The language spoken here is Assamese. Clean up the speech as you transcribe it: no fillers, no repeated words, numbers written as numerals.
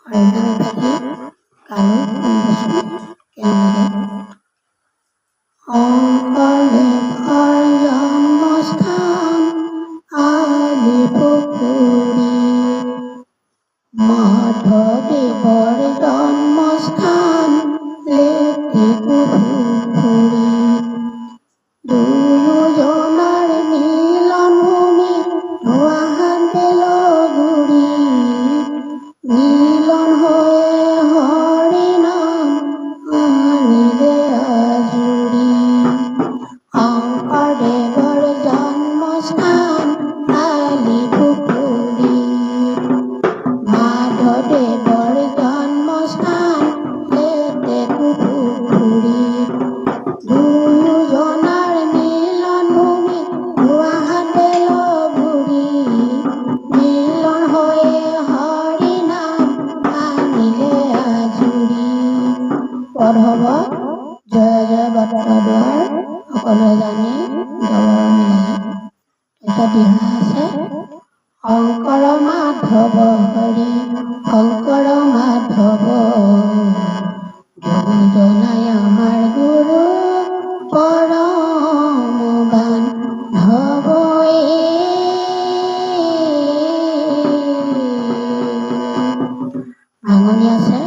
অৰণ্যবাসী কাৰো শুনিবচোন কেনেদৰে শংকৰদেৱৰ জন্মস্থান আলি পুখুৰী, মাধৱদেৱৰ জন্মস্থান লেটেকু পুখুৰী, দুয়োজনাৰ মিলন ভূমি ধোৱাহাট বেলগুৰি, মিলন হৈয়ে হৰি নাম আনিলে আজুৰি। শংকৰদেৱৰ জন্মস্থান আলি পুখুৰী, মাধৱদেৱৰ জন্মস্থান লেটেকু পুখুৰী, দুয়োজনাৰ মিলন ভূমি ধোৱাহাট বেলগুৰি, মিলন হৈয়ে হৰি নাম আনিলে আজুৰি। পদভৱত জয় জয় বটদ্ৰৱাৰ সকলোৱে জানি ডবৰ মিলাই। তাৰপিছত দিহা আছে শংকৰ মাধৱ হৰি, শংকৰ মাধৱ দুয়োজনাই আমাৰ গুৰু পৰম বান্ধৱ। ভাঙনি আছে